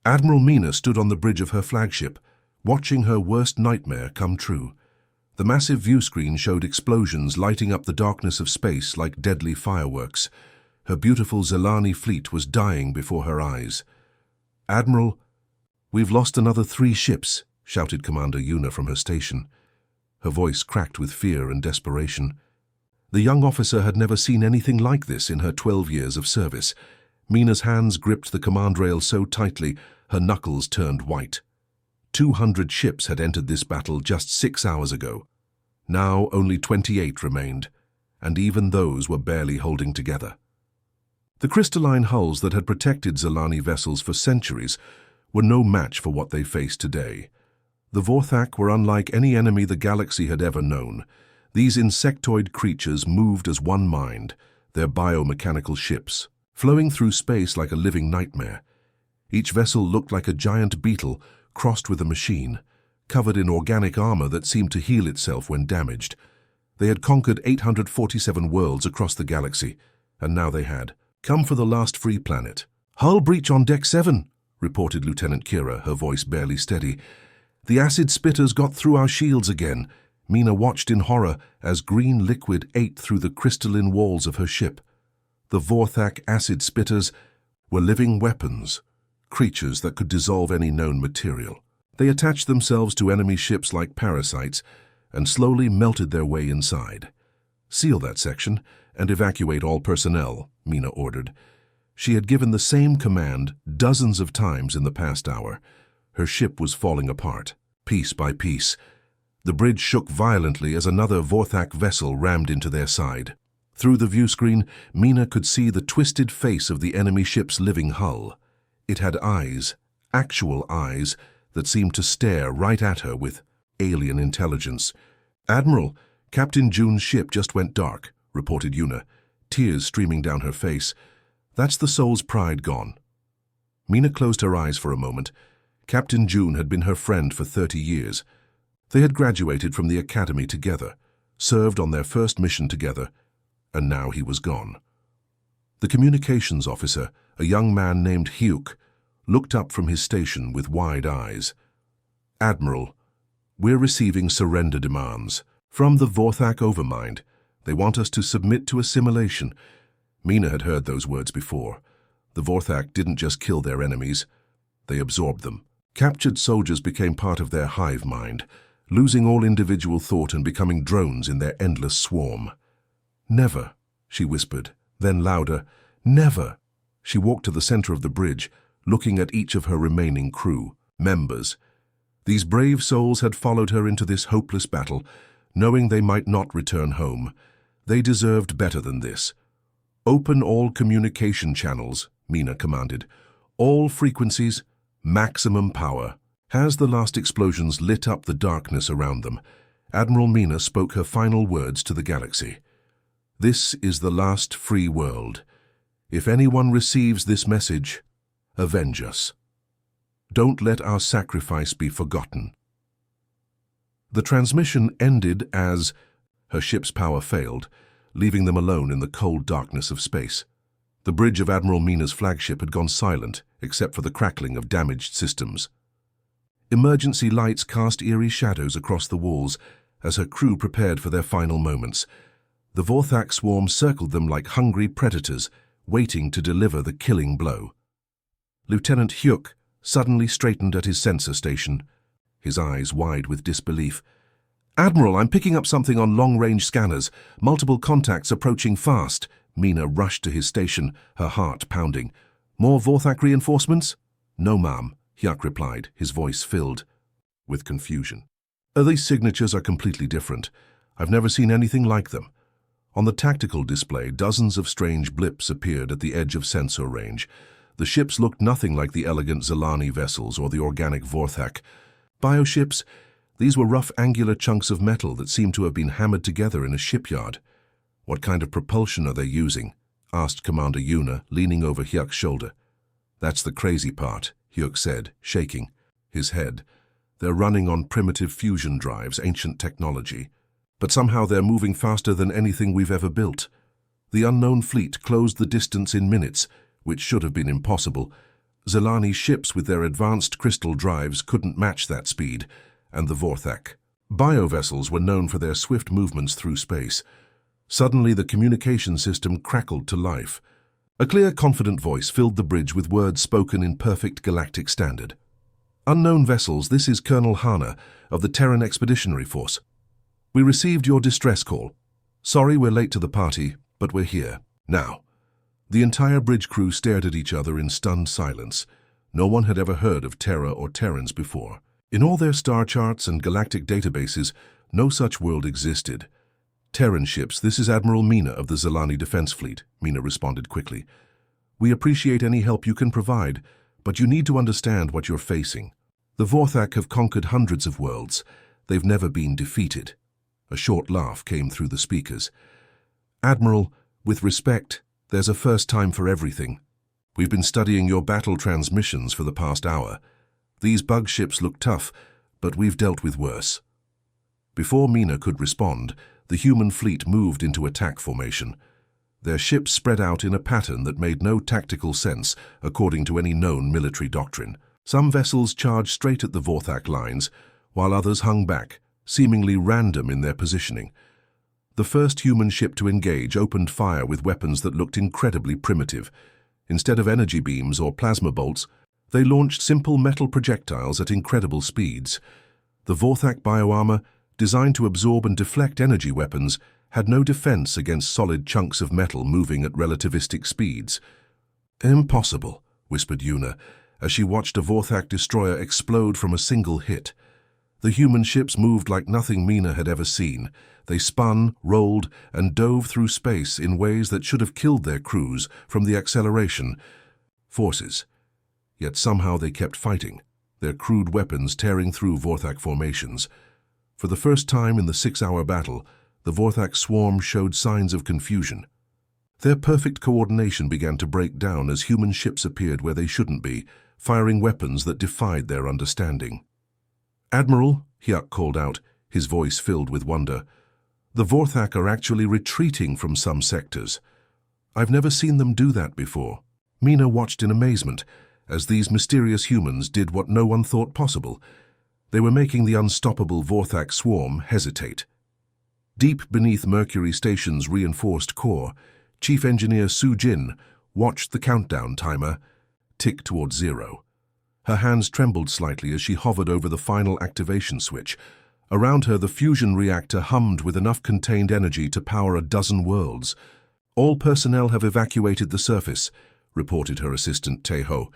Admiral Mina stood on the bridge of her flagship, watching her worst nightmare come true. The massive view screen showed explosions lighting up the darkness of space like deadly fireworks. Her beautiful Zelani fleet was dying before her eyes. "Admiral, we've lost another 3 ships," shouted Commander Yuna from her station. Her voice cracked with fear and desperation. The young officer had never seen anything like this in her 12 years of service. Mina's hands gripped the command rail so tightly, her knuckles turned white. 200 ships had entered this battle just 6 hours ago. Now only 28 remained, and even those were barely holding together. The crystalline hulls that had protected Zelani vessels for centuries were no match for what they faced today. The Vorthak were unlike any enemy the galaxy had ever known. These insectoid creatures moved as one mind, their biomechanical ships, flowing through space like a living nightmare. Each vessel looked like a giant beetle crossed with a machine, covered in organic armor that seemed to heal itself when damaged. They had conquered 847 worlds across the galaxy, and now they had come for the last free planet. "Hull breach on Deck 7, reported Lieutenant Kira, her voice barely steady. "The acid spitters got through our shields again." Mina watched in horror as green liquid ate through the crystalline walls of her ship. The Vorthak acid spitters were living weapons, creatures that could dissolve any known material. They attached themselves to enemy ships like parasites and slowly melted their way inside. "Seal that section and evacuate all personnel," Mina ordered. She had given the same command dozens of times in the past hour. Her ship was falling apart, piece by piece. The bridge shook violently as another Vorthak vessel rammed into their side. Through the view screen, Mina could see the twisted face of the enemy ship's living hull. It had eyes, actual eyes, that seemed to stare right at her with alien intelligence. "Admiral, Captain June's ship just went dark," reported Yuna, tears streaming down her face. "That's the soul's pride gone." Mina closed her eyes for a moment. Captain June had been her friend for 30 years. They had graduated from the academy together, served on their first mission together, and now he was gone. The communications officer, a young man named Hyuk, looked up from his station with wide eyes. "Admiral, we're receiving surrender demands from the Vorthak Overmind. They want us to submit to assimilation." Mina had heard those words before. The Vorthak didn't just kill their enemies, they absorbed them. Captured soldiers became part of their hive mind, losing all individual thought and becoming drones in their endless swarm. "Never," she whispered, then louder, "Never." She walked to the center of the bridge, looking at each of her remaining crew members. These brave souls had followed her into this hopeless battle, knowing they might not return home. They deserved better than this. "Open all communication channels," Mina commanded. "All frequencies, maximum power." As the last explosions lit up the darkness around them, Admiral Mina spoke her final words to the galaxy. "This is the last free world. If anyone receives this message, avenge us. Don't let our sacrifice be forgotten." The transmission ended as her ship's power failed, leaving them alone in the cold darkness of space. The bridge of Admiral Mina's flagship had gone silent, except for the crackling of damaged systems. Emergency lights cast eerie shadows across the walls as her crew prepared for their final moments. The Vorthak swarm circled them like hungry predators, waiting to deliver the killing blow. Lieutenant Hyuk suddenly straightened at his sensor station, his eyes wide with disbelief. "Admiral, I'm picking up something on long-range scanners. Multiple contacts approaching fast." Mina rushed to his station, her heart pounding. "More Vorthak reinforcements?" "No, ma'am," Hyuk replied, his voice filled with confusion. "These signatures are completely different. I've never seen anything like them." On the tactical display, dozens of strange blips appeared at the edge of sensor range. The ships looked nothing like the elegant Zelani vessels or the organic Vorthak. Bioships? These were rough angular chunks of metal that seemed to have been hammered together in a shipyard. "What kind of propulsion are they using?" asked Commander Yuna, leaning over Hyuk's shoulder. "That's the crazy part," Hyuk said, shaking his head. "They're running on primitive fusion drives, ancient technology. But somehow they're moving faster than anything we've ever built. The unknown fleet closed the distance in minutes, which should have been impossible. Zelani's ships with their advanced crystal drives couldn't match that speed, and the Vorthak. Biovessels were known for their swift movements through space. Suddenly, the communication system crackled to life. A clear, confident voice filled the bridge with words spoken in perfect galactic standard. "Unknown vessels, this is Colonel Hana of the Terran Expeditionary Force. We received your distress call. Sorry we're late to the party, but we're here. Now." The entire bridge crew stared at each other in stunned silence. No one had ever heard of Terra or Terrans before. In all their star charts and galactic databases, no such world existed. "Terran ships, this is Admiral Mina of the Zelani Defense Fleet," Mina responded quickly. "We appreciate any help you can provide, but you need to understand what you're facing. The Vorthak have conquered hundreds of worlds. They've never been defeated." A short laugh came through the speakers. "Admiral, with respect, there's a first time for everything. We've been studying your battle transmissions for the past hour. These bug ships look tough, but we've dealt with worse." Before Mina could respond, the human fleet moved into attack formation. Their ships spread out in a pattern that made no tactical sense according to any known military doctrine. Some vessels charged straight at the Vorthak lines, while others hung back, seemingly random in their positioning. The first human ship to engage opened fire with weapons that looked incredibly primitive. Instead of energy beams or plasma bolts, they launched simple metal projectiles at incredible speeds. The Vorthak bioarmor, designed to absorb and deflect energy weapons, had no defense against solid chunks of metal moving at relativistic speeds. "Impossible," whispered Yuna, as she watched a Vorthak destroyer explode from a single hit. The human ships moved like nothing Mina had ever seen. They spun, rolled, and dove through space in ways that should have killed their crews from the acceleration forces. Yet somehow they kept fighting, their crude weapons tearing through Vorthak formations. For the first time in the 6-hour battle, the Vorthak swarm showed signs of confusion. Their perfect coordination began to break down as human ships appeared where they shouldn't be, firing weapons that defied their understanding. "Admiral," Hyuk called out, his voice filled with wonder, "the Vorthak are actually retreating from some sectors. I've never seen them do that before." Mina watched in amazement as these mysterious humans did what no one thought possible. They were making the unstoppable Vorthak swarm hesitate. Deep beneath Mercury Station's reinforced core, Chief Engineer Su Jin watched the countdown timer tick towards 0. Her hands trembled slightly as she hovered over the final activation switch. Around her, the fusion reactor hummed with enough contained energy to power a dozen worlds. "All personnel have evacuated the surface," reported her assistant Taeho,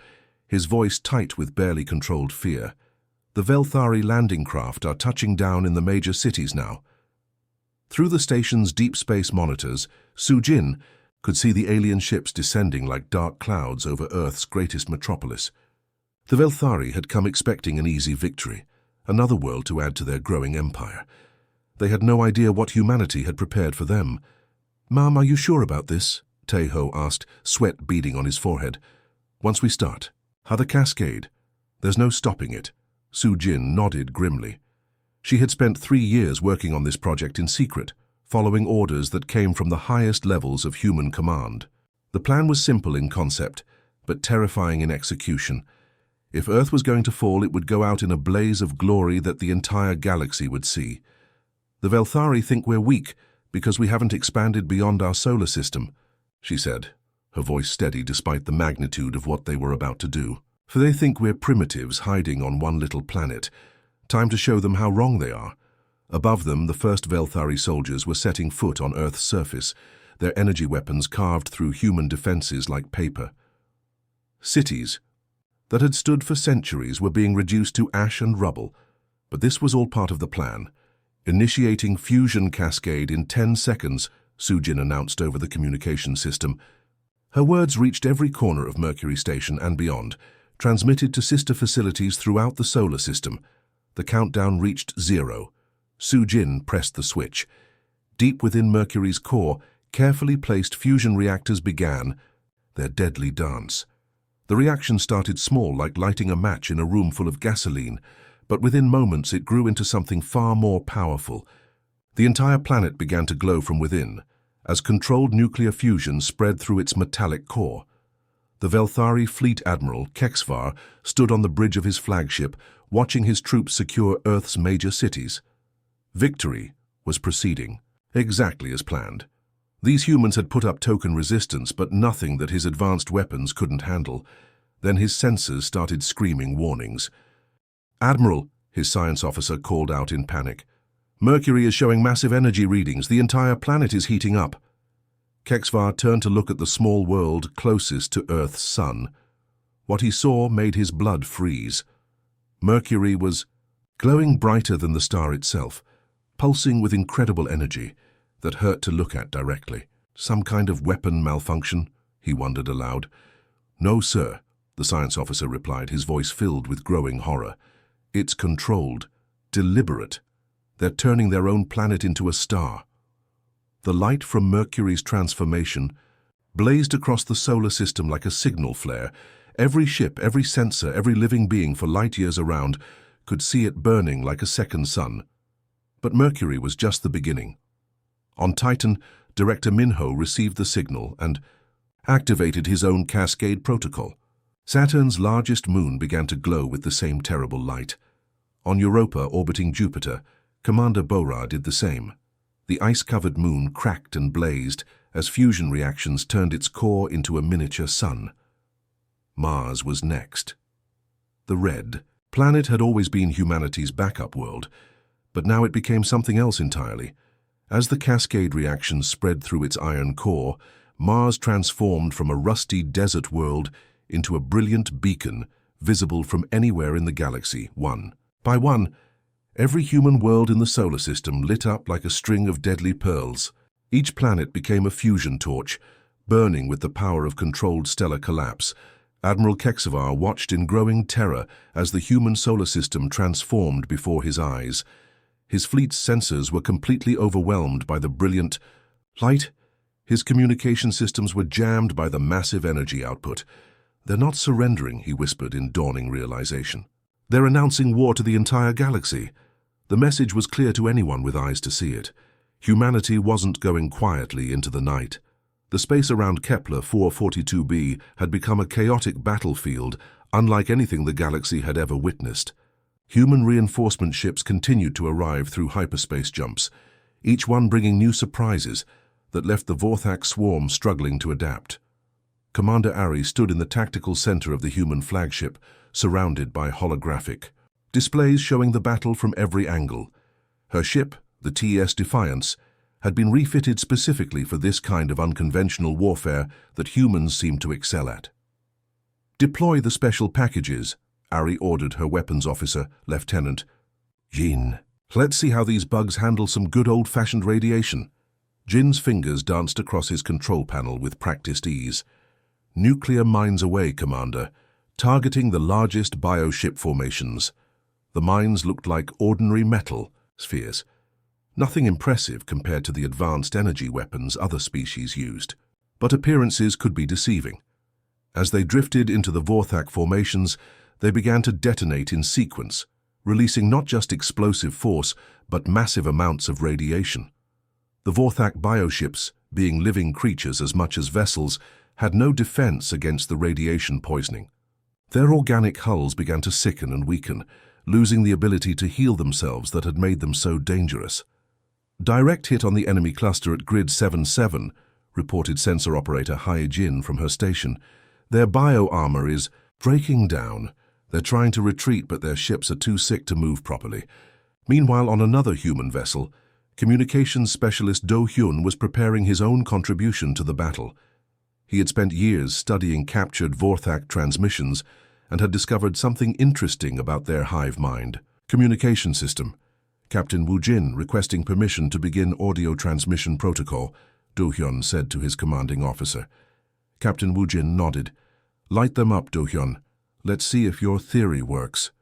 his voice tight with barely controlled fear. "The Velthari landing craft are touching down in the major cities now." Through the station's deep space monitors, Su Jin could see the alien ships descending like dark clouds over Earth's greatest metropolis. The Velthari had come expecting an easy victory, another world to add to their growing empire. They had no idea what humanity had prepared for them. "Ma'am, are you sure about this?" Taeho asked, sweat beading on his forehead. "Once we start, how the cascade? There's no stopping it." Su Jin nodded grimly. She had spent 3 years working on this project in secret, following orders that came from the highest levels of human command. The plan was simple in concept, but terrifying in execution. If Earth was going to fall, it would go out in a blaze of glory that the entire galaxy would see. "The Velthari think we're weak because we haven't expanded beyond our solar system," she said, her voice steady despite the magnitude of what they were about to do. "For they think we're primitives hiding on one little planet. Time to show them how wrong they are." Above them, the first Velthari soldiers were setting foot on Earth's surface, their energy weapons carved through human defenses like paper. Cities that had stood for centuries were being reduced to ash and rubble, but this was all part of the plan. Initiating fusion cascade in 10 seconds, Su Jin announced over the communication system. Her words reached every corner of Mercury Station and beyond, transmitted to sister facilities throughout the solar system. The countdown reached 0. Su Jin pressed the switch. Deep within Mercury's core, carefully placed fusion reactors began their deadly dance. The reaction started small, like lighting a match in a room full of gasoline, but within moments it grew into something far more powerful. The entire planet began to glow from within, as controlled nuclear fusion spread through its metallic core. The Velthari Fleet Admiral, Kexvar, stood on the bridge of his flagship, watching his troops secure Earth's major cities. Victory was proceeding, exactly as planned. These humans had put up token resistance, but nothing that his advanced weapons couldn't handle. Then his sensors started screaming warnings. "Admiral," his science officer called out in panic. "Mercury is showing massive energy readings. The entire planet is heating up." Kexvar turned to look at the small world closest to Earth's sun. What he saw made his blood freeze. Mercury was glowing brighter than the star itself, pulsing with incredible energy that hurt to look at directly. Some kind of weapon malfunction? He wondered aloud. "No, sir," the science officer replied, his voice filled with growing horror. "It's controlled, deliberate. They're turning their own planet into a star." The light from Mercury's transformation blazed across the solar system like a signal flare. Every ship, every sensor, every living being for light years around could see it burning like a second sun. But Mercury was just the beginning. On Titan, Director Minho received the signal and activated his own cascade protocol. Saturn's largest moon began to glow with the same terrible light. On Europa, orbiting Jupiter, Commander Bora did the same. The ice-covered moon cracked and blazed as fusion reactions turned its core into a miniature sun. Mars was next. The red planet had always been humanity's backup world, but now it became something else entirely. As the cascade reactions spread through its iron core, Mars transformed from a rusty desert world into a brilliant beacon visible from anywhere in the galaxy, one by one. Every human world in the solar system lit up like a string of deadly pearls. Each planet became a fusion torch, burning with the power of controlled stellar collapse. Admiral Kexvar watched in growing terror as the human solar system transformed before his eyes. His fleet's sensors were completely overwhelmed by the brilliant light. His communication systems were jammed by the massive energy output. "They're not surrendering," he whispered in dawning realization. "They're announcing war to the entire galaxy." The message was clear to anyone with eyes to see it. Humanity wasn't going quietly into the night. The space around Kepler 442b had become a chaotic battlefield, unlike anything the galaxy had ever witnessed. Human reinforcement ships continued to arrive through hyperspace jumps, each one bringing new surprises that left the Vorthak swarm struggling to adapt. Commander Ari stood in the tactical center of the human flagship, surrounded by holographic displays showing the battle from every angle. Her ship, the TS Defiance, had been refitted specifically for this kind of unconventional warfare that humans seemed to excel at. "Deploy the special packages," Ari ordered her weapons officer, Lieutenant Jin. "Let's see how these bugs handle some good old-fashioned radiation." Jin's fingers danced across his control panel with practiced ease. "Nuclear mines away, Commander, targeting the largest bioship formations." The mines looked like ordinary metal spheres. Nothing impressive compared to the advanced energy weapons other species used. But appearances could be deceiving. As they drifted into the Vorthak formations, they began to detonate in sequence, releasing not just explosive force, but massive amounts of radiation. The Vorthak bioships, being living creatures as much as vessels, had no defense against the radiation poisoning. Their organic hulls began to sicken and weaken, losing the ability to heal themselves that had made them so dangerous. "Direct hit on the enemy cluster at Grid 77, reported sensor operator Hai Jin from her station. "Their bio-armor is breaking down. They're trying to retreat, but their ships are too sick to move properly." Meanwhile, on another human vessel, communications specialist Do Hyun was preparing his own contribution to the battle. He had spent years studying captured Vorthak transmissions and had discovered something interesting about their hive mind. "Communication system. Captain Woo Jin requesting permission to begin audio transmission protocol," Do Hyun said to his commanding officer. Captain Woo Jin nodded. "Light them up, Do Hyun. Let's see if your theory works."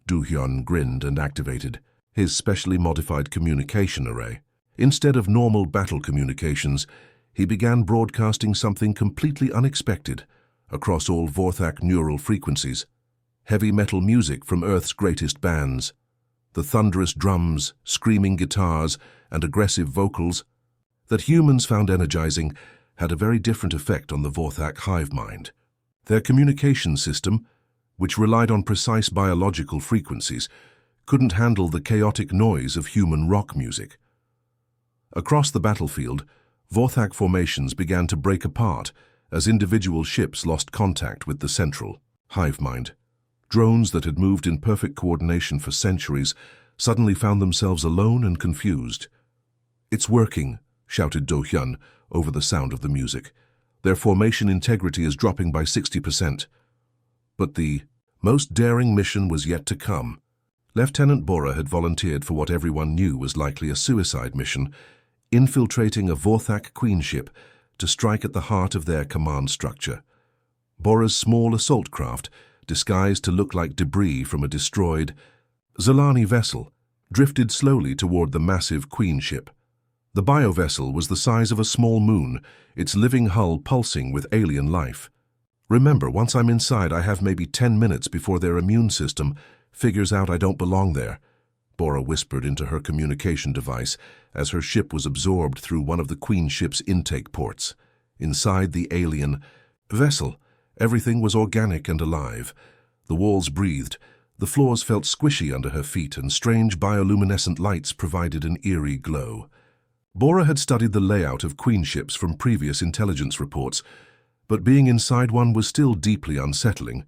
Do Hyun grinned and activated his specially modified communication array. Instead of normal battle communications, he began broadcasting something completely unexpected across all Vorthak neural frequencies. Heavy metal music from Earth's greatest bands. The thunderous drums, screaming guitars, and aggressive vocals that humans found energizing had a very different effect on the Vorthak hive mind. Their communication system, which relied on precise biological frequencies, couldn't handle the chaotic noise of human rock music. Across the battlefield, Vorthak formations began to break apart as individual ships lost contact with the central hive mind. Drones that had moved in perfect coordination for centuries suddenly found themselves alone and confused. "It's working," shouted Do-hyun over the sound of the music. "Their formation integrity is dropping by 60%. But the most daring mission was yet to come. Lieutenant Bora had volunteered for what everyone knew was likely a suicide mission, infiltrating a Vorthak queen ship to strike at the heart of their command structure. Bora's small assault craft, disguised to look like debris from a destroyed Zalani vessel, drifted slowly toward the massive queen ship. The bio-vessel was the size of a small moon, its living hull pulsing with alien life. "Remember, once I'm inside, I have maybe 10 minutes before their immune system figures out I don't belong there," Bora whispered into her communication device as her ship was absorbed through one of the queen ship's intake ports. Inside the alien vessel, everything was organic and alive. The walls breathed, the floors felt squishy under her feet, and strange bioluminescent lights provided an eerie glow. Bora had studied the layout of queen ships from previous intelligence reports, but being inside one was still deeply unsettling.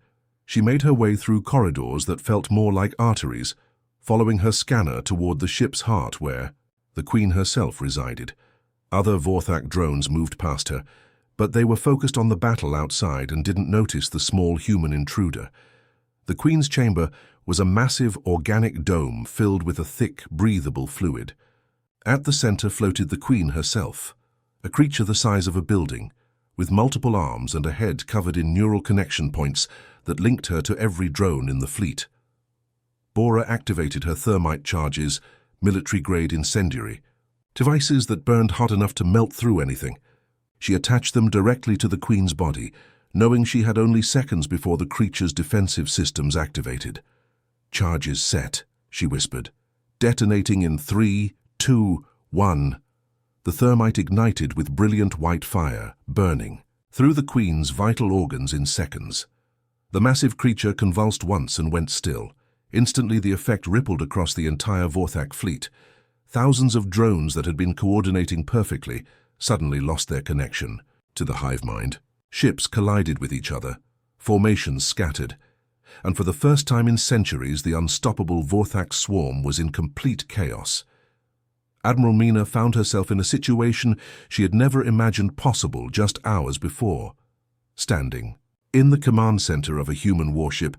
She made her way through corridors that felt more like arteries, following her scanner toward the ship's heart where the queen herself resided. Other Vorthak drones moved past her, but they were focused on the battle outside and didn't notice the small human intruder. The queen's chamber was a massive organic dome filled with a thick, breathable fluid. At the center floated the queen herself, a creature the size of a building, with multiple arms and a head covered in neural connection points that linked her to every drone in the fleet. Bora activated her thermite charges, military-grade incendiary, devices that burned hot enough to melt through anything. She attached them directly to the queen's body, knowing she had only seconds before the creature's defensive systems activated. "Charges set," she whispered, "detonating in 3, 2, 1. The thermite ignited with brilliant white fire, burning through the queen's vital organs in seconds. The massive creature convulsed once and went still. Instantly the effect rippled across the entire Vorthak fleet. Thousands of drones that had been coordinating perfectly suddenly lost their connection to the hive mind. Ships collided with each other, formations scattered, and for the first time in centuries the unstoppable Vorthak swarm was in complete chaos. Admiral Mina found herself in a situation she had never imagined possible just hours before. Standing in the command center of a human warship,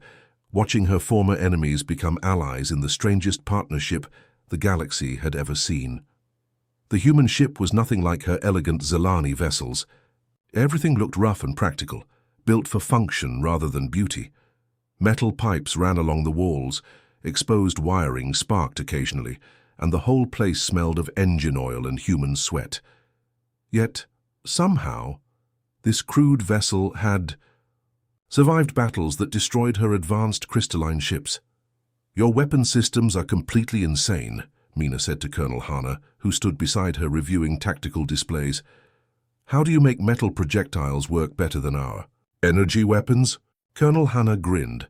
watching her former enemies become allies in the strangest partnership the galaxy had ever seen. The human ship was nothing like her elegant Zalani vessels. Everything looked rough and practical, built for function rather than beauty. Metal pipes ran along the walls, exposed wiring sparked occasionally, and the whole place smelled of engine oil and human sweat. Yet, somehow, this crude vessel had survived battles that destroyed her advanced crystalline ships. "Your weapon systems are completely insane," Mina said to Colonel Hana, who stood beside her reviewing tactical displays. "How do you make metal projectiles work better than our energy weapons?" Colonel Hana grinned,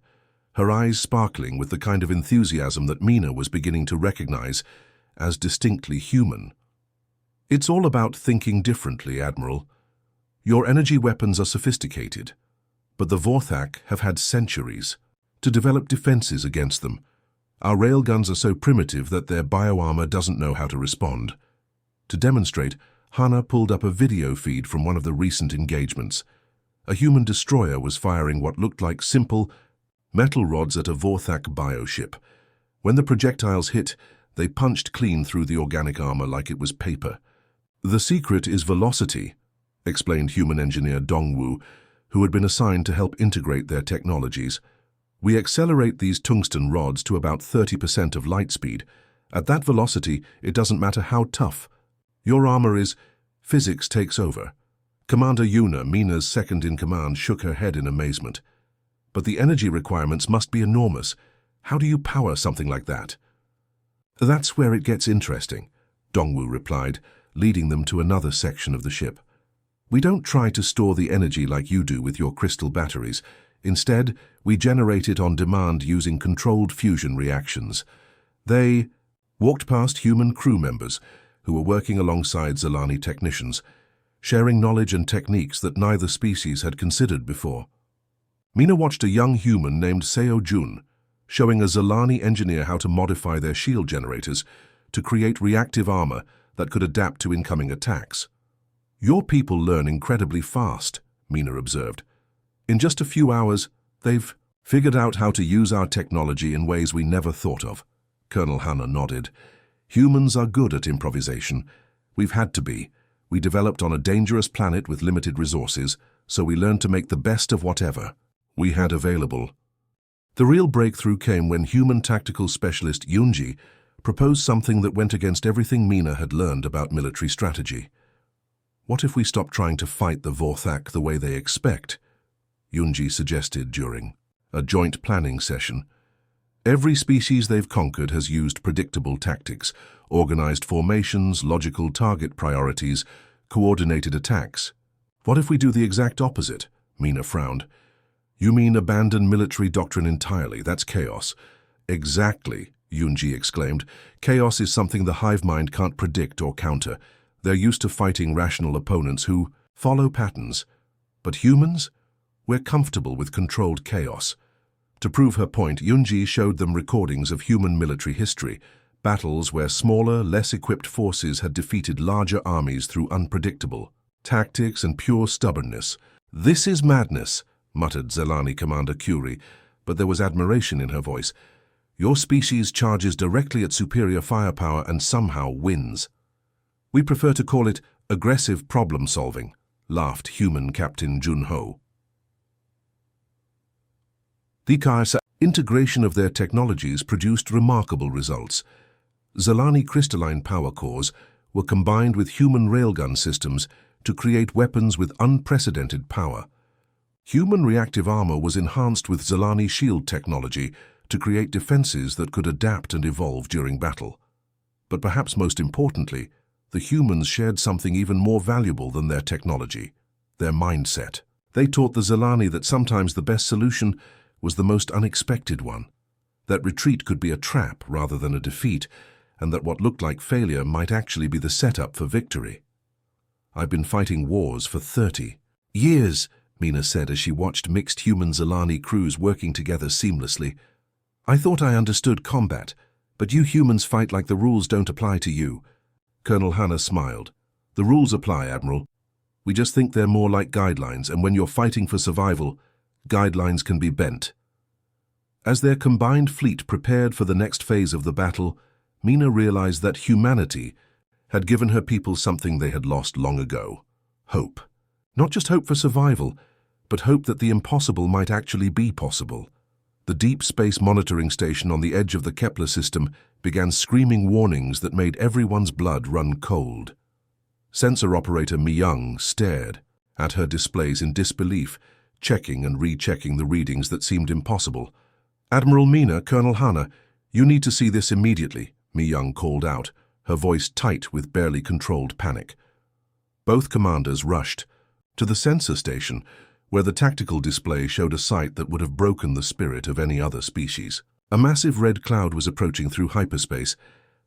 her eyes sparkling with the kind of enthusiasm that Mina was beginning to recognize as distinctly human. "It's all about thinking differently, Admiral. Your energy weapons are sophisticated, but the Vorthak have had centuries to develop defenses against them. Our railguns are so primitive that their bioarmor doesn't know how to respond." To demonstrate, Hana pulled up a video feed from one of the recent engagements. A human destroyer was firing what looked like simple metal rods at a Vorthak bioship. When the projectiles hit, they punched clean through the organic armor like it was paper. "The secret is velocity," explained human engineer Dongwu, who had been assigned to help integrate their technologies. "We accelerate these tungsten rods to about 30% of light speed. At that velocity, it doesn't matter how tough your armor is, physics takes over." Commander Yuna, Mina's second-in-command, shook her head in amazement. "But the energy requirements must be enormous. How do you power something like that?" "That's where it gets interesting," Dongwu replied, leading them to another section of the ship. We don't try to store the energy like you do with your crystal batteries. Instead, we generate it on demand using controlled fusion reactions. They walked past human crew members who were working alongside Zilani technicians, sharing knowledge and techniques that neither species had considered before. Mina watched a young human named Seo Jun, showing a Zilani engineer how to modify their shield generators to create reactive armor that could adapt to incoming attacks. Your people learn incredibly fast, Mina observed. In just a few hours, they've figured out how to use our technology in ways we never thought of. Colonel Hannah nodded. Humans are good at improvisation. We've had to be. We developed on a dangerous planet with limited resources, so we learned to make the best of whatever we had available. The real breakthrough came when human tactical specialist Yunji proposed something that went against everything Mina had learned about military strategy. What if we stop trying to fight the Vorthak the way they expect? Yunji suggested during a joint planning session. Every species they've conquered has used predictable tactics, organized formations, logical target priorities, coordinated attacks. What if we do the exact opposite? Mina frowned. You mean abandon military doctrine entirely? That's chaos. Exactly, Yunji exclaimed. Chaos is something the hive mind can't predict or counter. They're used to fighting rational opponents who follow patterns. But humans? We're comfortable with controlled chaos. To prove her point, Yunji showed them recordings of human military history, battles where smaller, less equipped forces had defeated larger armies through unpredictable tactics and pure stubbornness. This is madness, muttered Zilani Commander Curie, but there was admiration in her voice. Your species charges directly at superior firepower and somehow wins. We prefer to call it aggressive problem-solving, laughed human Captain Junho. The integration of their technologies produced remarkable results. Zilani crystalline power cores were combined with human railgun systems to create weapons with unprecedented power. Human reactive armor was enhanced with Zilani shield technology to create defenses that could adapt and evolve during battle. But perhaps most importantly, the humans shared something even more valuable than their technology, their mindset. They taught the Zilani that sometimes the best solution was the most unexpected one, that retreat could be a trap rather than a defeat, and that what looked like failure might actually be the setup for victory. I've been fighting wars for 30 years, Mina said as she watched mixed human Zilani crews working together seamlessly. I thought I understood combat, but you humans fight like the rules don't apply to you. Colonel Hannah smiled. The rules apply, Admiral. We just think they're more like guidelines, and when you're fighting for survival, guidelines can be bent. As their combined fleet prepared for the next phase of the battle, Mina realized that humanity had given her people something they had lost long ago. Hope. Not just hope for survival, but hope that the impossible might actually be possible. The Deep Space Monitoring Station on the edge of the Kepler system began screaming warnings that made everyone's blood run cold. Sensor operator Mi-young stared at her displays in disbelief, checking and rechecking the readings that seemed impossible. Admiral Mina, Colonel Hannah, you need to see this immediately, Mi-young called out, her voice tight with barely controlled panic. Both commanders rushed to the sensor station, where the tactical display showed a sight that would have broken the spirit of any other species. A massive red cloud was approaching through hyperspace,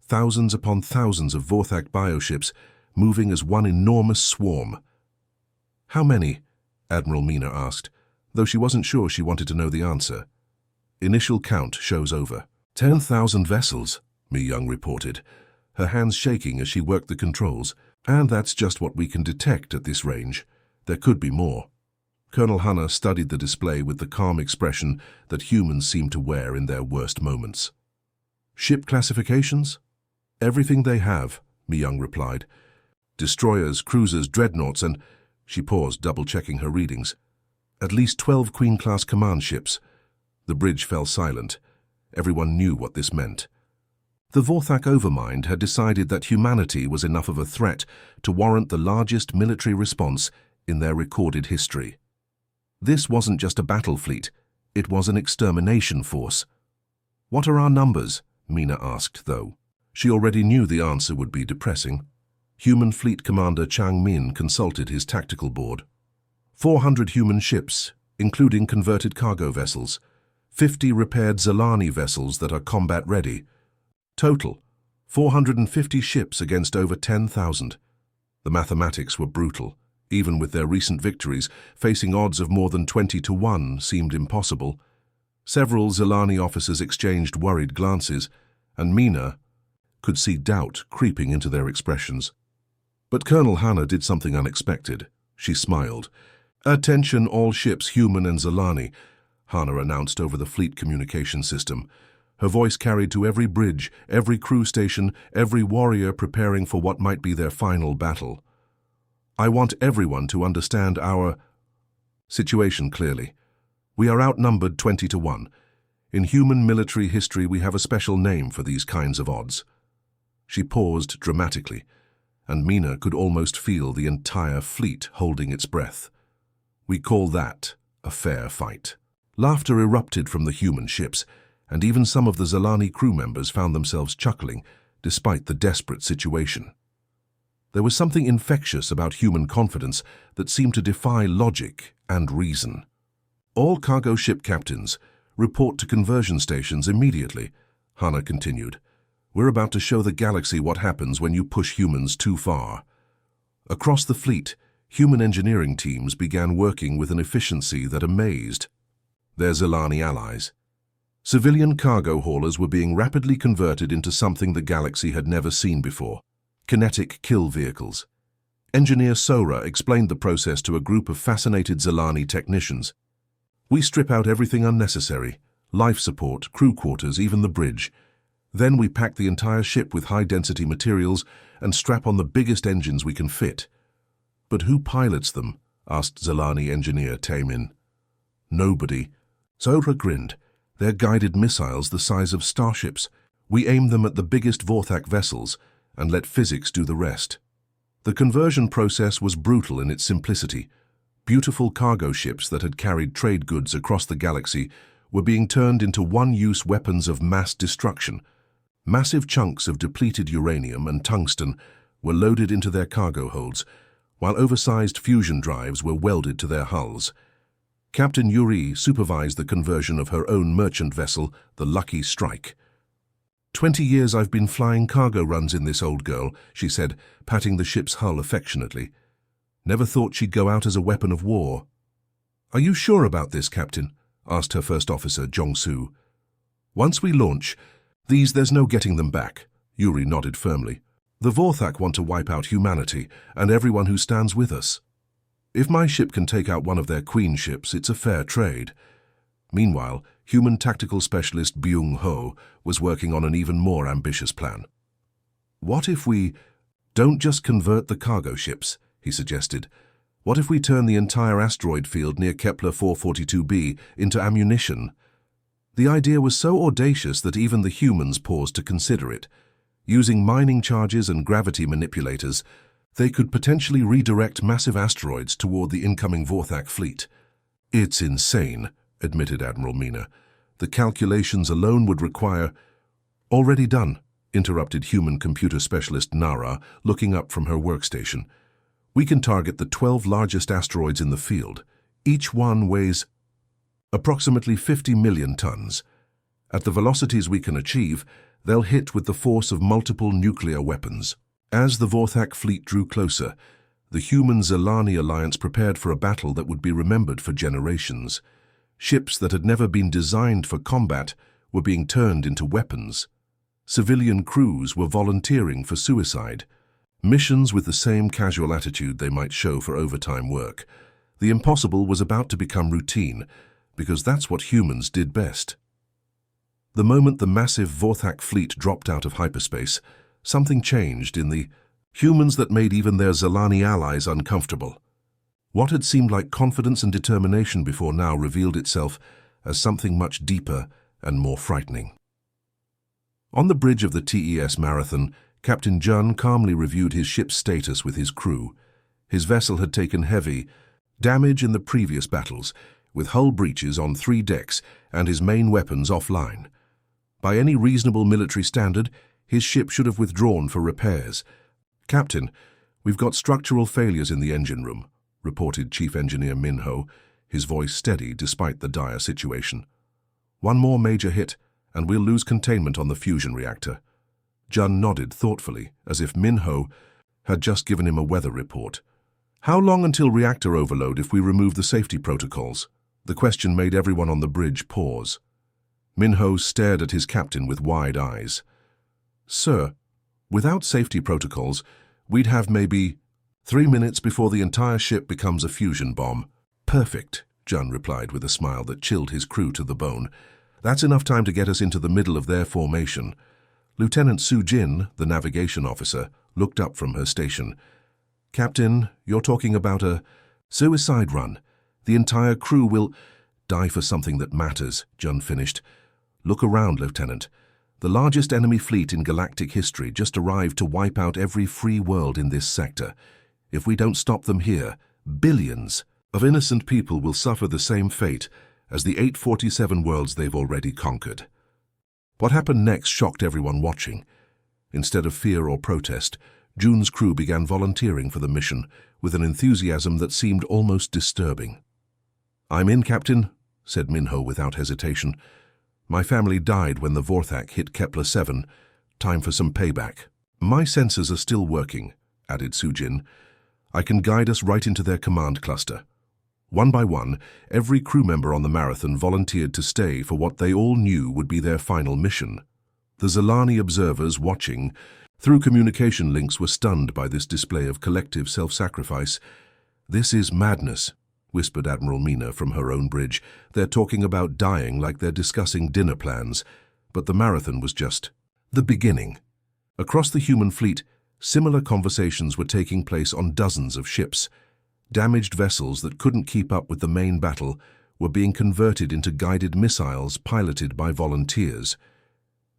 thousands upon thousands of Vorthak bioships moving as one enormous swarm. How many? Admiral Mina asked, though she wasn't sure she wanted to know the answer. Initial count shows over. 10,000 vessels, Mi-young reported, her hands shaking as she worked the controls. And that's just what we can detect at this range. There could be more. Colonel Hannah studied the display with the calm expression that humans seem to wear in their worst moments. Ship classifications? Everything they have, Mi-young replied. Destroyers, cruisers, dreadnoughts, and... She paused, double-checking her readings. At least 12 Queen-class command ships. The bridge fell silent. Everyone knew what this meant. The Vorthak Overmind had decided that humanity was enough of a threat to warrant the largest military response in their recorded history. This wasn't just a battle fleet, it was an extermination force. What are our numbers? Mina asked, though. She already knew the answer would be depressing. Human Fleet Commander Chang Min consulted his tactical board. 400 human ships, including converted cargo vessels. 50 repaired Zalani vessels that are combat-ready. Total, 450 ships against over 10,000. The mathematics were brutal. Even with their recent victories, facing odds of more than 20 to 1 seemed impossible. Several Zalani officers exchanged worried glances, and Mina could see doubt creeping into their expressions. But Colonel Hannah did something unexpected. She smiled. "Attention all ships, human and Zalani," Hannah announced over the fleet communication system. Her voice carried to every bridge, every crew station, every warrior preparing for what might be their final battle. "I want everyone to understand our situation clearly. We are outnumbered 20 to 1. In human military history, we have a special name for these kinds of odds." She paused dramatically, and Mina could almost feel the entire fleet holding its breath. "We call that a fair fight." Laughter erupted from the human ships, and even some of the Zalani crew members found themselves chuckling, despite the desperate situation. There was something infectious about human confidence that seemed to defy logic and reason. "All cargo ship captains, report to conversion stations immediately," Hannah continued. "We're about to show the galaxy what happens when you push humans too far." Across the fleet, human engineering teams began working with an efficiency that amazed their Zalani allies. Civilian cargo haulers were being rapidly converted into something the galaxy had never seen before: kinetic kill vehicles. Engineer Sora explained the process to a group of fascinated Zalani technicians. "We strip out everything unnecessary: life support, crew quarters, even the bridge. Then we pack the entire ship with high-density materials and strap on the biggest engines we can fit." "But who pilots them?" asked Zalani engineer Taemin. "Nobody." Sora grinned. "They're guided missiles the size of starships. We aim them at the biggest Vorthak vessels and let physics do the rest." The conversion process was brutal in its simplicity. Beautiful cargo ships that had carried trade goods across the galaxy were being turned into one-use weapons of mass destruction. Massive chunks of depleted uranium and tungsten were loaded into their cargo holds, while oversized fusion drives were welded to their hulls. Captain Yuri supervised the conversion of her own merchant vessel, the Lucky Strike. 20 years I've been flying cargo runs in this old girl," she said, patting the ship's hull affectionately. "Never thought she'd go out as a weapon of war." "Are you sure about this, Captain?" asked her first officer, Jong-soo. "Once we launch, there's no getting them back," Yuri nodded firmly. "The Vorthak want to wipe out humanity and everyone who stands with us. If my ship can take out one of their queen ships, it's a fair trade." Meanwhile, human tactical specialist Byung-ho was working on an even more ambitious plan. "What if we don't just convert the cargo ships?" he suggested. "What if we turn the entire asteroid field near Kepler 442b into ammunition?" The idea was so audacious that even the humans paused to consider it. Using mining charges and gravity manipulators, they could potentially redirect massive asteroids toward the incoming Vorthak fleet. "It's insane," admitted Admiral Mina. "The calculations alone would require—" "Already done," interrupted human computer specialist Nara, looking up from her workstation. "We can target the 12 largest asteroids in the field. Each one weighs approximately 50 million tons. At the velocities we can achieve, they'll hit with the force of multiple nuclear weapons." As the Vorthak fleet drew closer, the human-Zalani alliance prepared for a battle that would be remembered for generations. Ships that had never been designed for combat were being turned into weapons. Civilian crews were volunteering for suicide. Missions with the same casual attitude they might show for overtime work. The impossible was about to become routine, because that's what humans did best. The moment the massive Vorthak fleet dropped out of hyperspace, something changed in the humans that made even their Zalani allies uncomfortable. What had seemed like confidence and determination before now revealed itself as something much deeper and more frightening. On the bridge of the TES Marathon, Captain Jun calmly reviewed his ship's status with his crew. His vessel had taken heavy damage in the previous battles, with hull breaches on 3 decks and his main weapons offline. By any reasonable military standard, his ship should have withdrawn for repairs. "Captain, "We've got structural failures in the engine room," reported Chief Engineer Minho, his voice steady despite the dire situation. "One more major hit, and we'll lose containment on the fusion reactor." Jun nodded thoughtfully, as if Minho had just given him a weather report. "How long until reactor overload if we remove the safety protocols?" The question made everyone on the bridge pause. Minho stared at his captain with wide eyes. "Sir, without safety protocols, we'd have maybe 3 minutes before the entire ship becomes a fusion bomb." "Perfect," Jun replied with a smile that chilled his crew to the bone. "That's enough time to get us into the middle of their formation." Lieutenant Su Jin, the navigation officer, looked up from her station. "Captain, you're talking about a suicide run. The entire crew will die for something that matters," Jun finished. "Look around, Lieutenant. The largest enemy fleet in galactic history just arrived to wipe out every free world in this sector. If we don't stop them here, billions of innocent people will suffer the same fate as the 847 worlds they've already conquered." What happened next shocked everyone watching. Instead of fear or protest, Jun's crew began volunteering for the mission with an enthusiasm that seemed almost disturbing. "I'm in, Captain," said Minho without hesitation. "My family died when the Vorthak hit Kepler 7. Time for some payback." "My sensors are still working," added Sujin. "I can guide us right into their command cluster." One by one, every crew member on the Marathon volunteered to stay for what they all knew would be their final mission. The Zalani observers watching through communication links were stunned by this display of collective self-sacrifice. "This is madness," whispered Admiral Mina from her own bridge. "They're talking about dying like they're discussing dinner plans." But the Marathon was just the beginning. Across the human fleet, similar conversations were taking place on dozens of ships. Damaged vessels that couldn't keep up with the main battle were being converted into guided missiles piloted by volunteers.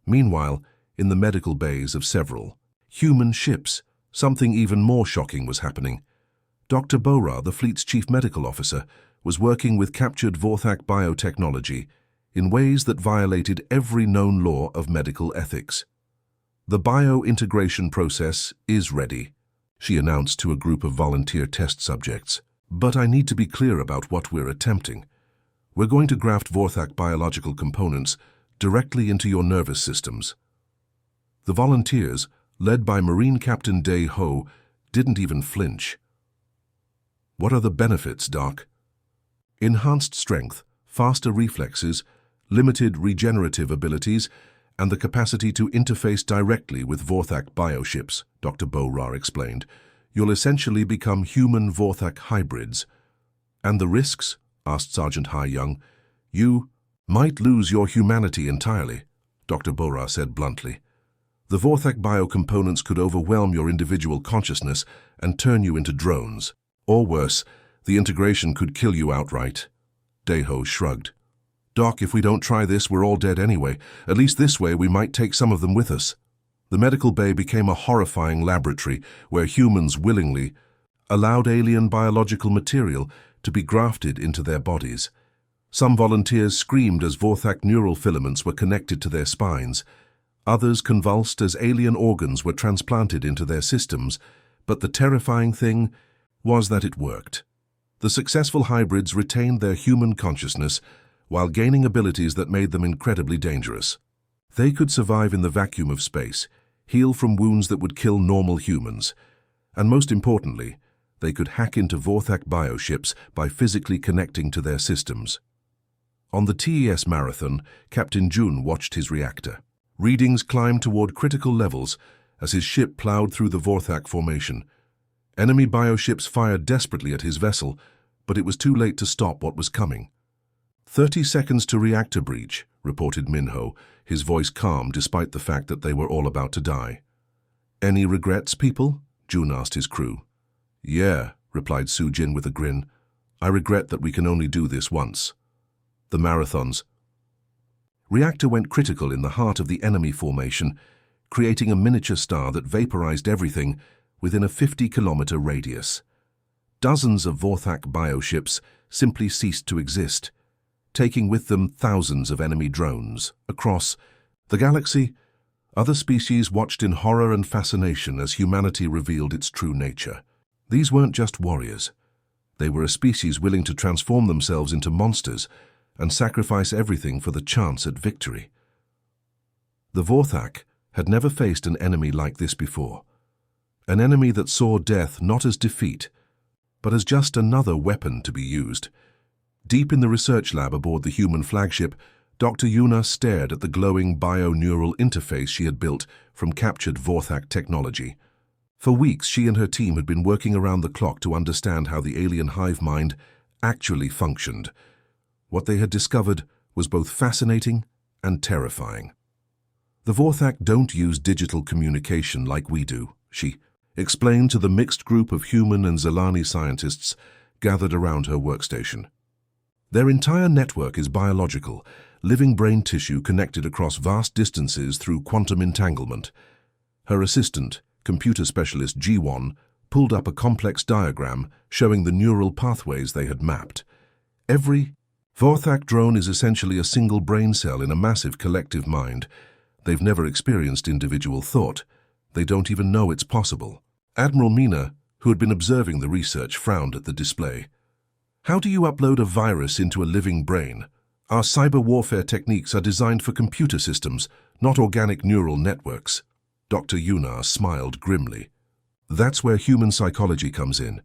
Meanwhile, in the medical bays of several human ships, something even more shocking was happening. Dr. Bora, the fleet's chief medical officer, was working with captured Vorthak biotechnology in ways that violated every known law of medical ethics. "The bio-integration process is ready," she announced to a group of volunteer test subjects. "But I need to be clear about what we're attempting. We're going to graft Vorthak biological components directly into your nervous systems." The volunteers, led by Marine Captain Day Ho, didn't even flinch. "What are the benefits, Doc?" "Enhanced strength, faster reflexes, limited regenerative abilities, and the capacity to interface directly with Vorthak bioships," Dr. Bora explained. "You'll essentially become human Vorthak hybrids." "And the risks?" asked Sergeant Hai Young. "You might lose your humanity entirely," Dr. Bora said bluntly. "The Vorthak biocomponents could overwhelm your individual consciousness and turn you into drones. Or worse, the integration could kill you outright." Dayho shrugged. "Doc, if we don't try this, we're all dead anyway. At least this way we might take some of them with us." The medical bay became a horrifying laboratory where humans willingly allowed alien biological material to be grafted into their bodies. Some volunteers screamed as Vorthak neural filaments were connected to their spines. Others convulsed as alien organs were transplanted into their systems. But the terrifying thing was that it worked. The successful hybrids retained their human consciousness while gaining abilities that made them incredibly dangerous. They could survive in the vacuum of space, heal from wounds that would kill normal humans, and most importantly, they could hack into Vorthak bioships by physically connecting to their systems. On the TES Marathon, Captain Jun watched his reactor. Readings climbed toward critical levels as his ship plowed through the Vorthak formation. Enemy bioships fired desperately at his vessel, but it was too late to stop what was coming. 30 seconds to reactor breach, reported Minho, his voice calm despite the fact that they were all about to die. "Any regrets, people?" Jun asked his crew. "Yeah," replied Sujin with a grin. "I regret that we can only do this once." The Marathon's reactor went critical in the heart of the enemy formation, creating a miniature star that vaporized everything within a 50-kilometer radius. Dozens of Vorthak bioships simply ceased to exist, taking with them thousands of enemy drones. Across the galaxy, Other species watched in horror and fascination as humanity revealed its true nature. These weren't just warriors. They were a species willing to transform themselves into monsters and sacrifice everything for the chance at victory. The Vorthak had never faced an enemy like this before. An enemy that saw death not as defeat, but as just another weapon to be used. Deep in the research lab aboard the human flagship, Dr. Yuna stared at the glowing bio-neural interface she had built from captured Vorthak technology. For weeks, she and her team had been working around the clock to understand how the alien hive mind actually functioned. What they had discovered was both fascinating and terrifying. The Vorthak don't use digital communication like we do, she explained to the mixed group of human and Zelani scientists gathered around her workstation. Their entire network is biological, living brain tissue connected across vast distances through quantum entanglement. Her assistant, computer specialist G1, pulled up a complex diagram showing the neural pathways they had mapped. Every Vorthak drone is essentially a single brain cell in a massive collective mind. They've never experienced individual thought. They don't even know it's possible. Admiral Mina, who had been observing the research, frowned at the display. How do you upload a virus into a living brain? Our cyber warfare techniques are designed for computer systems, not organic neural networks. Dr. Yuna smiled grimly. That's where human psychology comes in.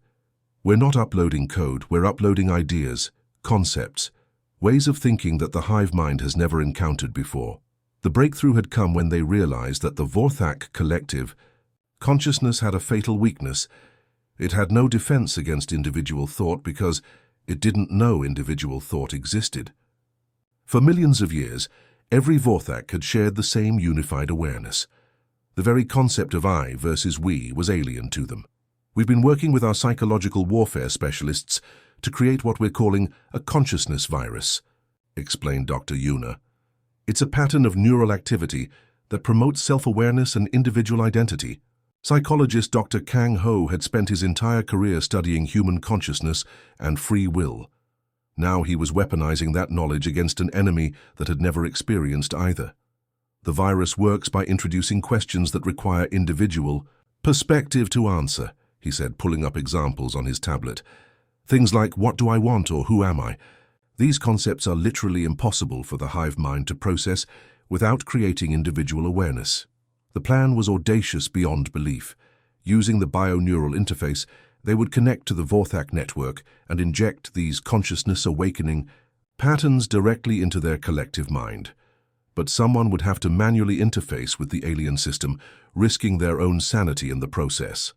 We're not uploading code, we're uploading ideas, concepts, ways of thinking that the hive mind has never encountered before. The breakthrough had come when they realized that the Vorthak collective consciousness had a fatal weakness. It had no defense against individual thought because it didn't know individual thought existed. For millions of years, every Vorthak had shared the same unified awareness. The very concept of I versus we was alien to them. We've been working with our psychological warfare specialists to create what we're calling a consciousness virus, explained Dr. Yuna. It's a pattern of neural activity that promotes self-awareness and individual identity. Psychologist Dr. Kang Ho had spent his entire career studying human consciousness and free will. Now he was weaponizing that knowledge against an enemy that had never experienced either. The virus works by introducing questions that require individual perspective to answer, he said, pulling up examples on his tablet. Things like, what do I want or who am I? These concepts are literally impossible for the hive mind to process without creating individual awareness. The plan was audacious beyond belief. Using the bio-neural interface, they would connect to the Vorthak network and inject these consciousness-awakening patterns directly into their collective mind. But someone would have to manually interface with the alien system, risking their own sanity in the process.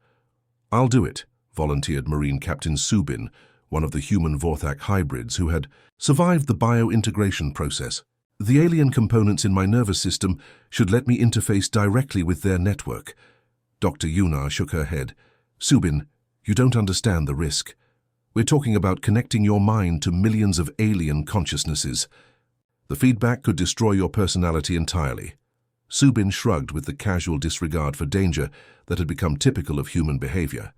I'll do it, volunteered Marine Captain Subin, one of the human Vorthak hybrids who had survived the bio-integration process. The alien components in my nervous system should let me interface directly with their network. Dr. Yuna shook her head. Subin, you don't understand the risk. We're talking about connecting your mind to millions of alien consciousnesses. The feedback could destroy your personality entirely. Subin shrugged with the casual disregard for danger that had become typical of human behavior.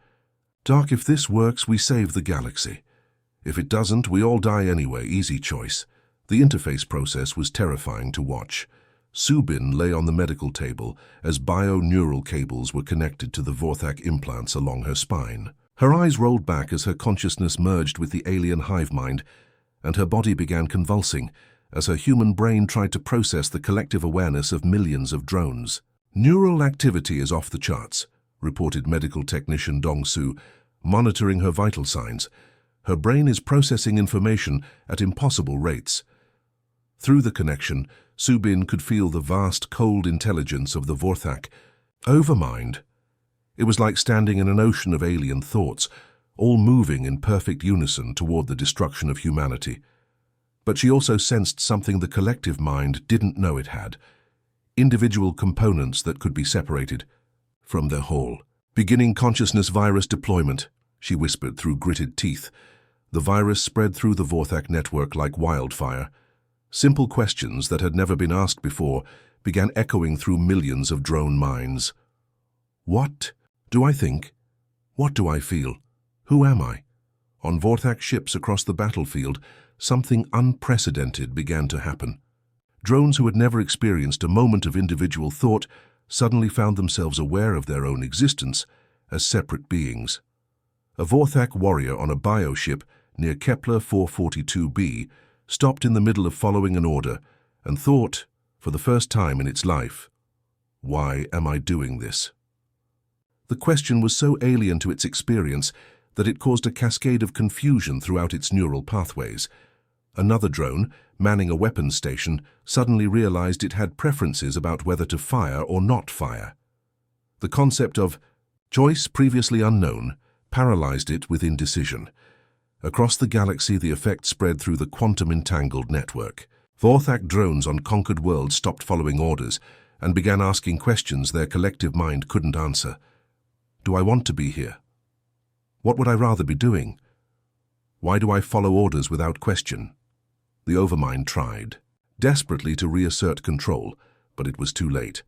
Doc, if this works, we save the galaxy. If it doesn't, we all die anyway, easy choice. The interface process was terrifying to watch. Subin lay on the medical table as bio-neural cables were connected to the Vorthak implants along her spine. Her eyes rolled back as her consciousness merged with the alien hive mind, and her body began convulsing as her human brain tried to process the collective awareness of millions of drones. Neural activity is off the charts, reported medical technician Dong Su, monitoring her vital signs. Her brain is processing information at impossible rates. Through the connection, Subin could feel the vast, cold intelligence of the Vorthak overmind. It was like standing in an ocean of alien thoughts, all moving in perfect unison toward the destruction of humanity. But she also sensed something the collective mind didn't know it had, individual components that could be separated from their whole. Beginning consciousness virus deployment, she whispered through gritted teeth. The virus spread through the Vorthak network like wildfire. Simple questions that had never been asked before began echoing through millions of drone minds. What do I think? What do I feel? Who am I? On Vorthak ships across the battlefield, something unprecedented began to happen. Drones who had never experienced a moment of individual thought suddenly found themselves aware of their own existence as separate beings. A Vorthak warrior on a bioship near Kepler 442b stopped in the middle of following an order and thought, for the first time in its life, "Why am I doing this?" The question was so alien to its experience that it caused a cascade of confusion throughout its neural pathways. Another drone, manning a weapons station, suddenly realized it had preferences about whether to fire or not fire. The concept of choice previously unknown paralyzed it with indecision. Across the galaxy, the effect spread through the quantum-entangled network. Vorthak drones on conquered worlds stopped following orders and began asking questions their collective mind couldn't answer. Do I want to be here? What would I rather be doing? Why do I follow orders without question? The Overmind tried, desperately, to reassert control, but it was too late.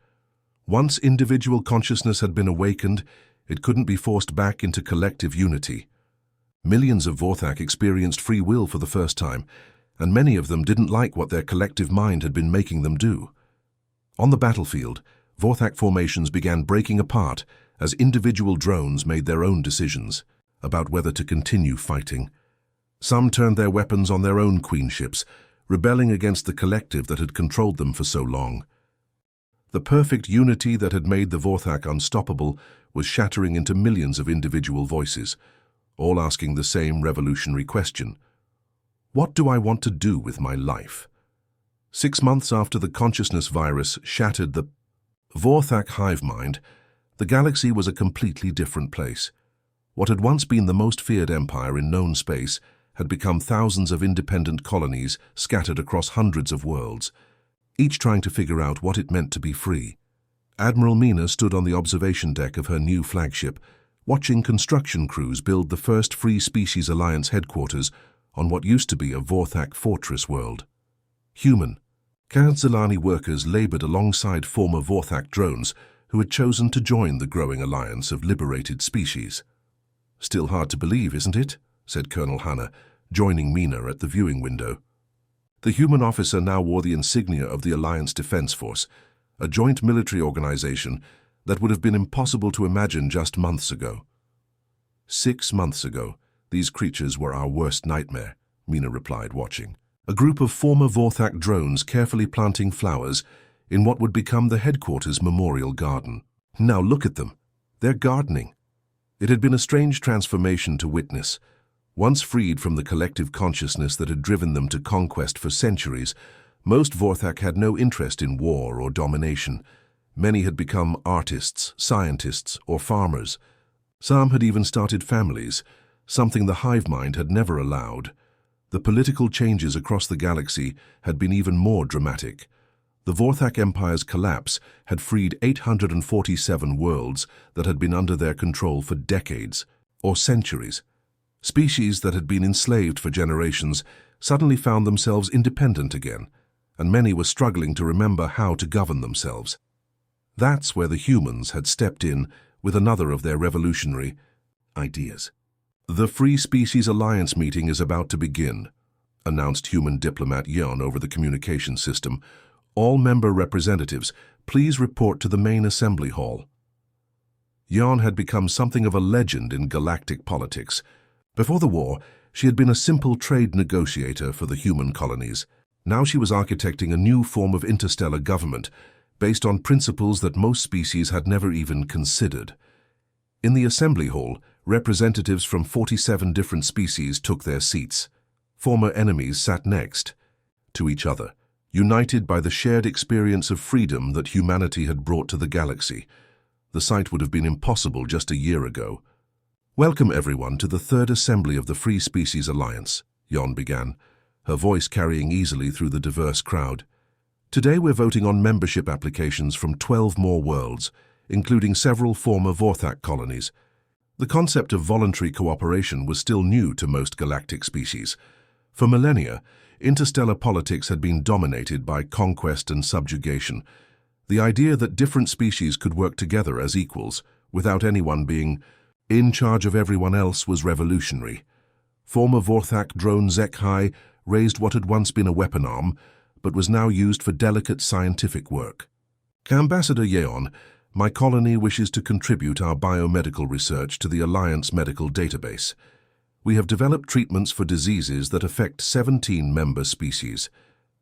Once individual consciousness had been awakened, it couldn't be forced back into collective unity. Millions of Vorthak experienced free will for the first time, and many of them didn't like what their collective mind had been making them do. On the battlefield, Vorthak formations began breaking apart as individual drones made their own decisions about whether to continue fighting. Some turned their weapons on their own queenships, rebelling against the collective that had controlled them for so long. The perfect unity that had made the Vorthak unstoppable was shattering into millions of individual voices, all asking the same revolutionary question: what do I want to do with my life? 6 months after the consciousness virus shattered the Vorthak hive mind, the galaxy was a completely different place. What had once been the most feared empire in known space had become thousands of independent colonies scattered across hundreds of worlds, each trying to figure out what it meant to be free. Admiral Mina stood on the observation deck of her new flagship, watching construction crews build the first Free Species Alliance headquarters on what used to be a Vorthak fortress world. Human, Kazalani workers labored alongside former Vorthak drones who had chosen to join the growing alliance of liberated species. "Still hard to believe, isn't it?" said Colonel Hanna, joining Mina at the viewing window. The human officer now wore the insignia of the Alliance Defense Force, a joint military organization that would have been impossible to imagine just months ago. 6 months ago, these creatures were our worst nightmare, Mina replied, watching. A group of former Vorthak drones carefully planting flowers in what would become the headquarters memorial garden. Now look at them. They're gardening. It had been a strange transformation to witness. Once freed from the collective consciousness that had driven them to conquest for centuries, most Vorthak had no interest in war or domination. Many had become artists, scientists, or farmers. Some had even started families, something the hive mind had never allowed. The political changes across the galaxy had been even more dramatic. The Vorthak Empire's collapse had freed 847 worlds that had been under their control for decades, or centuries. Species that had been enslaved for generations suddenly found themselves independent again, and many were struggling to remember how to govern themselves. That's where the humans had stepped in with another of their revolutionary ideas. "The Free Species Alliance meeting is about to begin," announced human diplomat Yon over the communication system. "All member representatives, please report to the main assembly hall." Yon had become something of a legend in galactic politics. Before the war, she had been a simple trade negotiator for the human colonies. Now she was architecting a new form of interstellar government, based on principles that most species had never even considered. In the assembly hall, representatives from 47 different species took their seats. Former enemies sat next to each other, united by the shared experience of freedom that humanity had brought to the galaxy. The sight would have been impossible just a year ago. "Welcome everyone to the third assembly of the Free Species Alliance," Yon began, her voice carrying easily through the diverse crowd. "Today we're voting on membership applications from 12 more worlds, including several former Vorthak colonies. The concept of voluntary cooperation was still new to most galactic species. For millennia, interstellar politics had been dominated by conquest and subjugation. The idea that different species could work together as equals, without anyone being in charge of everyone else, was revolutionary. Former Vorthak drone Zekhai raised what had once been a weapon arm, but was now used for delicate scientific work. Ambassador Yeon, my colony wishes to contribute our biomedical research to the Alliance Medical Database. We have developed treatments for diseases that affect 17 member species.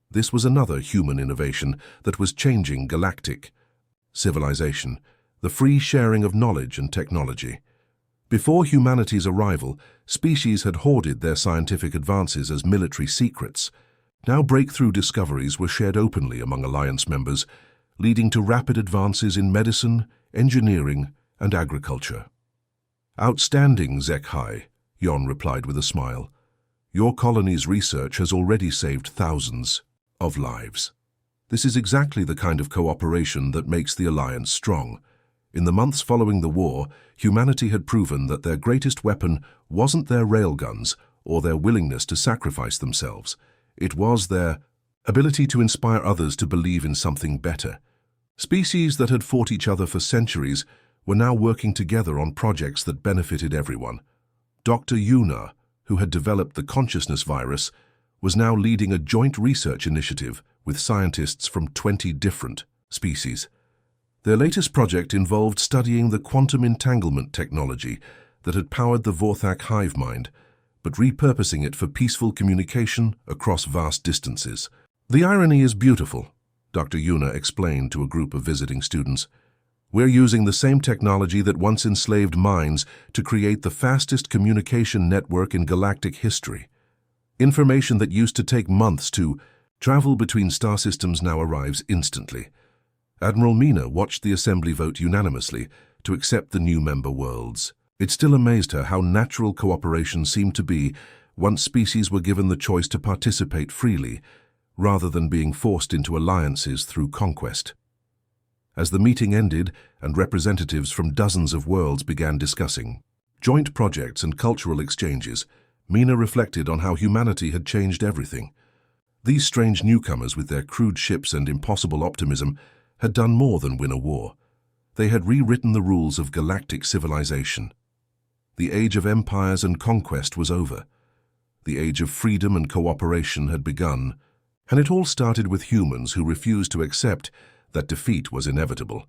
This was another human innovation that was changing galactic civilization, the free sharing of knowledge and technology. Before humanity's arrival, species had hoarded their scientific advances as military secrets. Now breakthrough discoveries were shared openly among Alliance members, leading to rapid advances in medicine, engineering, and agriculture. Outstanding, Zekhai, Yon replied with a smile. Your colony's research has already saved thousands of lives. This is exactly the kind of cooperation that makes the Alliance strong. In the months following the war, humanity had proven that their greatest weapon wasn't their railguns or their willingness to sacrifice themselves. It was their ability to inspire others to believe in something better. Species that had fought each other for centuries were now working together on projects that benefited everyone. Dr. Yuna, who had developed the consciousness virus, was now leading a joint research initiative with scientists from 20 different species. Their latest project involved studying the quantum entanglement technology that had powered the Vorthak hive mind, but repurposing it for peaceful communication across vast distances. The irony is beautiful, Dr. Yuna explained to a group of visiting students. We're using the same technology that once enslaved minds to create the fastest communication network in galactic history. Information that used to take months to travel between star systems now arrives instantly. Admiral Mina watched the assembly vote unanimously to accept the new member worlds. It still amazed her how natural cooperation seemed to be once species were given the choice to participate freely, rather than being forced into alliances through conquest. As the meeting ended and representatives from dozens of worlds began discussing joint projects and cultural exchanges, Mina reflected on how humanity had changed everything. These strange newcomers with their crude ships and impossible optimism had done more than win a war. They had rewritten the rules of galactic civilization. The age of empires and conquest was over. The age of freedom and cooperation had begun, and it all started with humans who refused to accept that defeat was inevitable.